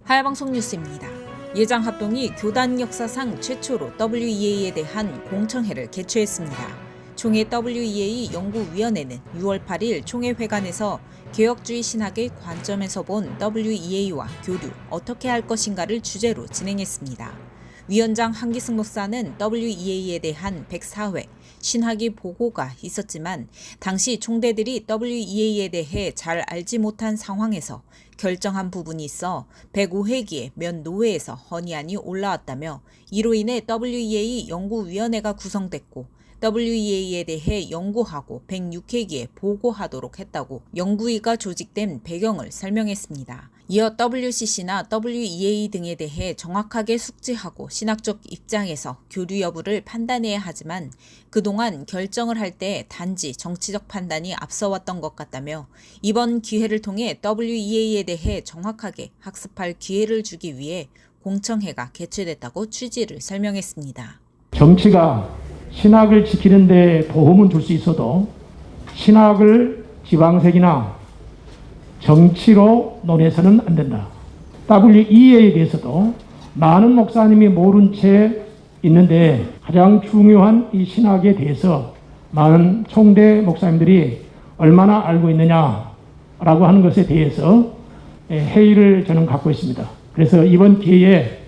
하야방송 뉴스입니다. 예장합동이 교단 역사상 최초로 WEA에 대한 공청회를 개최했습니다. 총회 WEA 연구위원회는 6월 8일 총회회관에서 개혁주의 신학의 관점에서 본 WEA와 교류 어떻게 할 것인가를 주제로 진행했습니다. 위원장 한기승 목사는 WEA에 대한 104회 신학의 보고가 있었지만 당시 총대들이 WEA에 대해 잘 알지 못한 상황에서 결정한 부분이 있어 105회기에 몇 노회에서 헌의안이 올라왔다며 이로 인해 WEA 연구위원회가 구성됐고 WEA에 대해 연구하고 106회기에 보고하도록 했다고 연구위가 조직된 배경을 설명했습니다. 이어 WCC나 WEA 등에 대해 정확하게 숙지하고 신학적 입장에서 교류 여부를 판단해야 하지만 그동안 결정을 할 때 단지 정치적 판단이 앞서왔던 것 같다며 이번 기회를 통해 WEA에 대해 정확하게 학습할 기회를 주기 위해 공청회가 개최됐다고 취지를 설명했습니다. 정치가 신학을 지키는 데 도움은 줄 수 있어도 신학을 지방색이나 정치로 논해서는 안 된다. WEA에 대해서도 많은 목사님이 모른 채 있는데 가장 중요한 이 신학에 대해서 많은 총대 목사님들이 얼마나 알고 있느냐라고 하는 것에 대해서 회의를 저는 갖고 있습니다. 그래서 이번 기회에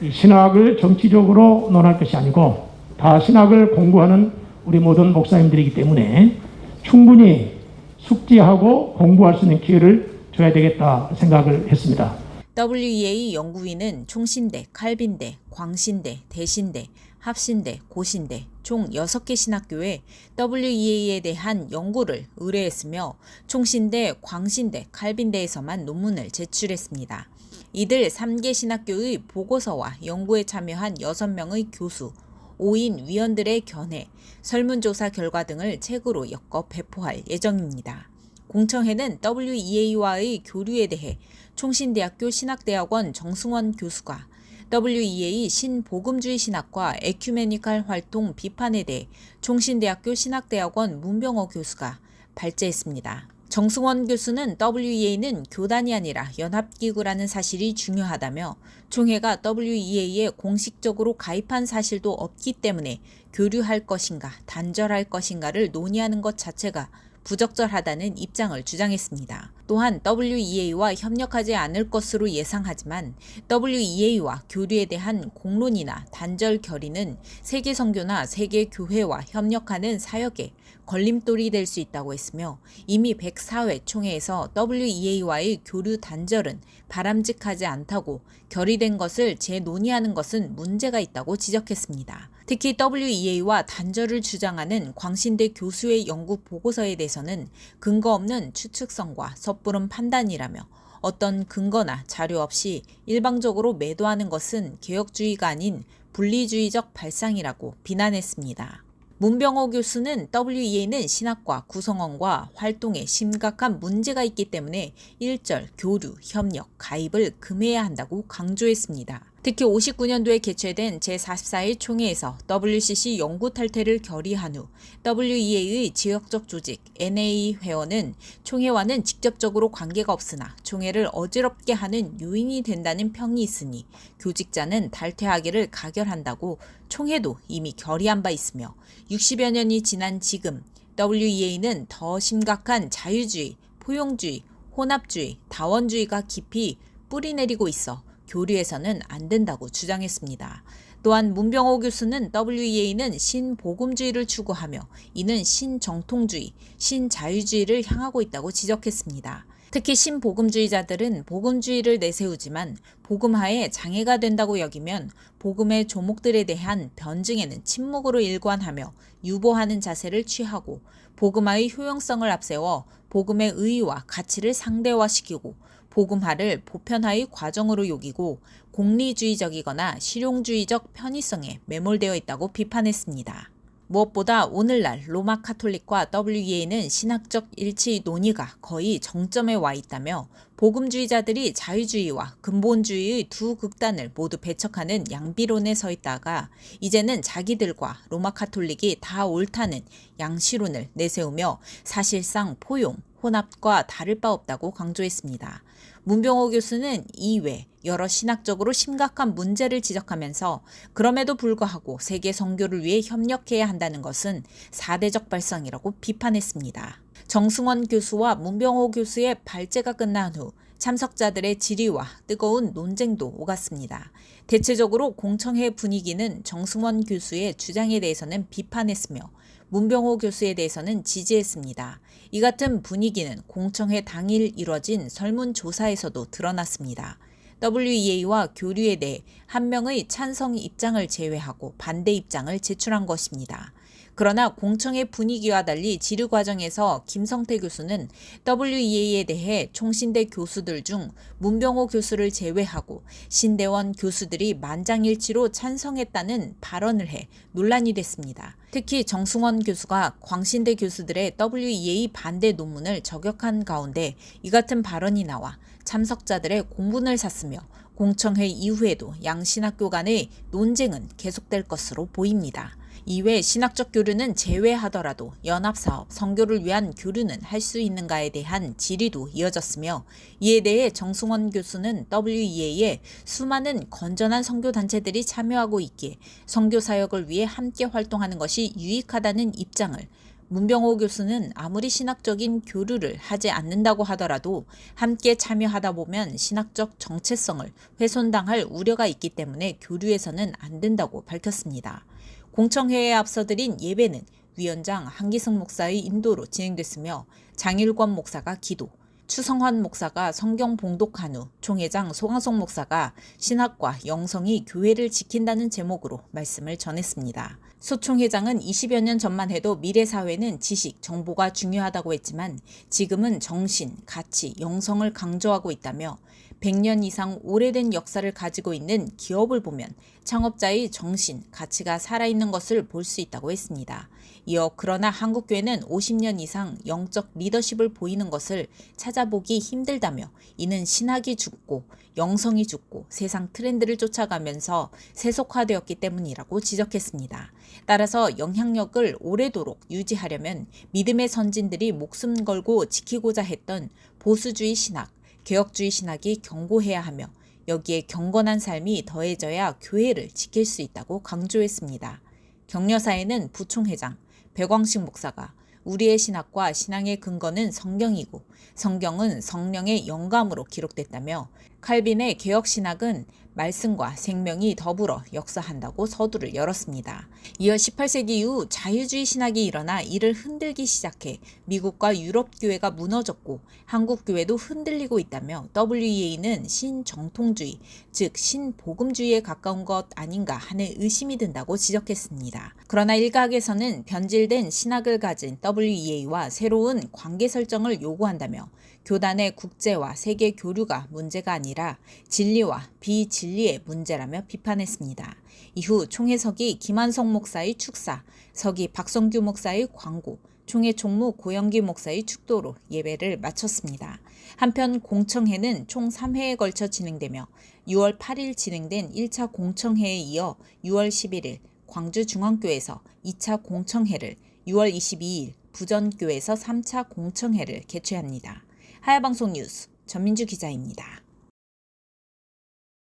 이 신학을 정치적으로 논할 것이 아니고 다 신학을 공부하는 우리 모든 목사님들이기 때문에 충분히 숙지하고 공부할 수 있는 기회를 줘야 되겠다 생각을 했습니다. WEA 연구위는 총신대, 칼빈대, 광신대, 대신대, 합신대, 고신대 총 6개 신학교에 WEA에 대한 연구를 의뢰했으며 총신대, 광신대, 칼빈대에서만 논문을 제출했습니다. 이들 3개 신학교의 보고서와 연구에 참여한 6명의 교수, 5인 위원들의 견해, 설문조사 결과 등을 책으로 엮어 배포할 예정입니다. 공청회는 WEA와의 교류에 대해 총신대학교 신학대학원 정승원 교수가 WEA 신복음주의 신학과 에큐메니칼 활동 비판에 대해 총신대학교 신학대학원 문병호 교수가 발제했습니다. 정승원 교수는 WEA는 교단이 아니라 연합기구라는 사실이 중요하다며 총회가 WEA에 공식적으로 가입한 사실도 없기 때문에 교류할 것인가 단절할 것인가를 논의하는 것 자체가 부적절하다는 입장을 주장했습니다. 또한 WEA와 협력하지 않을 것으로 예상하지만 WEA와 교류에 대한 공론이나 단절 결의는 세계 선교나 세계 교회와 협력하는 사역에 걸림돌이 될 수 있다고 했으며 이미 104회 총회에서 WEA와의 교류 단절은 바람직하지 않다고 결의된 것을 재논의하는 것은 문제가 있다고 지적했습니다. 특히 WEA와 단절을 주장하는 광신대 교수의 연구 보고서에 대해서는 근거 없는 추측성과 섣부른 판단이라며 어떤 근거나 자료 없이 일방적으로 매도하는 것은 개혁주의가 아닌 분리주의적 발상이라고 비난했습니다. 문병호 교수는 WEA는 신학과 구성원과 활동에 심각한 문제가 있기 때문에 일절 교류, 협력, 가입을 금해야 한다고 강조했습니다. 특히 59년도에 개최된 제44회 총회에서 WCC 연구 탈퇴를 결의한 후 WEA의 지역적 조직 NA 회원은 총회와는 직접적으로 관계가 없으나 총회를 어지럽게 하는 요인이 된다는 평이 있으니 교직자는 탈퇴하기를 가결한다고 총회도 이미 결의한 바 있으며 60여 년이 지난 지금 WEA는 더 심각한 자유주의, 포용주의, 혼합주의, 다원주의가 깊이 뿌리내리고 있어 교류에서는 안 된다고 주장했습니다. 또한 문병호 교수는 WEA는 신복음주의를 추구하며 이는 신정통주의, 신자유주의를 향하고 있다고 지적했습니다. 특히 신복음주의자들은 복음주의를 내세우지만 복음화에 장애가 된다고 여기면 복음의 조목들에 대한 변증에는 침묵으로 일관하며 유보하는 자세를 취하고 복음화의 효용성을 앞세워 복음의 의의와 가치를 상대화시키고 복음화를 보편화의 과정으로 여기고 공리주의적이거나 실용주의적 편의성에 매몰되어 있다고 비판했습니다. 무엇보다 오늘날 로마 카톨릭과 WEA는 신학적 일치 논의가 거의 정점에 와 있다며 복음주의자들이 자유주의와 근본주의의 두 극단을 모두 배척하는 양비론에 서 있다가 이제는 자기들과 로마 카톨릭이 다 옳다는 양시론을 내세우며 사실상 포용, 혼합과 다를 바 없다고 강조했습니다. 문병호 교수는 이외 여러 신학적으로 심각한 문제를 지적하면서 그럼에도 불구하고 세계 선교를 위해 협력해야 한다는 것은 사대적 발상이라고 비판했습니다. 정승원 교수와 문병호 교수의 발제가 끝난 후 참석자들의 질의와 뜨거운 논쟁도 오갔습니다. 대체적으로 공청회 분위기는 정승원 교수의 주장에 대해서는 비판했으며 문병호 교수에 대해서는 지지했습니다. 이 같은 분위기는 공청회 당일 이뤄진 설문조사에서도 드러났습니다. WEA와 교류에 대해 한 명의 찬성 입장을 제외하고 반대 입장을 제출한 것입니다. 그러나 공청회 분위기와 달리 질의 과정에서 김성태 교수는 WEA에 대해 총신대 교수들 중 문병호 교수를 제외하고 신대원 교수들이 만장일치로 찬성했다는 발언을 해 논란이 됐습니다. 특히 정승원 교수가 광신대 교수들의 WEA 반대 논문을 저격한 가운데 이 같은 발언이 나와 참석자들의 공분을 샀으며 공청회 이후에도 양 신학교 간의 논쟁은 계속될 것으로 보입니다. 이외 신학적 교류는 제외하더라도 연합사업, 선교를 위한 교류는 할 수 있는가에 대한 질의도 이어졌으며 이에 대해 정승원 교수는 WEA에 수많은 건전한 선교단체들이 참여하고 있기에 선교사역을 위해 함께 활동하는 것이 유익하다는 입장을, 문병호 교수는 아무리 신학적인 교류를 하지 않는다고 하더라도 함께 참여하다 보면 신학적 정체성을 훼손당할 우려가 있기 때문에 교류해서는 안 된다고 밝혔습니다. 공청회에 앞서 드린 예배는 위원장 한기승 목사의 인도로 진행됐으며 장일권 목사가 기도, 추성환 목사가 성경 봉독한 후 총회장 송하성 목사가 신학과 영성이 교회를 지킨다는 제목으로 말씀을 전했습니다. 소 총회장은 20여 년 전만 해도 미래사회는 지식, 정보가 중요하다고 했지만 지금은 정신, 가치, 영성을 강조하고 있다며 100년 이상 오래된 역사를 가지고 있는 기업을 보면 창업자의 정신, 가치가 살아있는 것을 볼 수 있다고 했습니다. 이어 그러나 한국교회는 50년 이상 영적 리더십을 보이는 것을 찾아보기 힘들다며 이는 신학이 죽고 영성이 죽고 세상 트렌드를 쫓아가면서 세속화되었기 때문이라고 지적했습니다. 따라서 영향력을 오래도록 유지하려면 믿음의 선진들이 목숨 걸고 지키고자 했던 보수주의 신학, 개혁주의 신학이 견고해야 하며 여기에 경건한 삶이 더해져야 교회를 지킬 수 있다고 강조했습니다. 격려사에는 부총회장 백광식 목사가 우리의 신학과 신앙의 근거는 성경이고 성경은 성령의 영감으로 기록됐다며 칼빈의 개혁신학은 말씀과 생명이 더불어 역사한다고 서두를 열었습니다. 이어 18세기 이후 자유주의 신학이 일어나 이를 흔들기 시작해 미국과 유럽 교회가 무너졌고 한국 교회도 흔들리고 있다며 WEA는 신정통주의, 즉 신복음주의에 가까운 것 아닌가 하는 의심이 든다고 지적했습니다. 그러나 일각에서는 변질된 신학을 가진 WEA와 새로운 관계 설정을 요구한다며 교단의 국제와 세계 교류가 문제가 아니라 진리와 비진리의 문제라며 비판했습니다. 이후 총회석이 김한성 목사의 축사, 석이 박성규 목사의 광고, 총회 총무 고영기 목사의 축도로 예배를 마쳤습니다. 한편 공청회는 총 3회에 걸쳐 진행되며 6월 8일 진행된 1차 공청회에 이어 6월 11일 광주중앙교에서 2차 공청회를, 6월 22일 부전교에서 3차 공청회를 개최합니다. 하야방송 뉴스 전민주 기자입니다.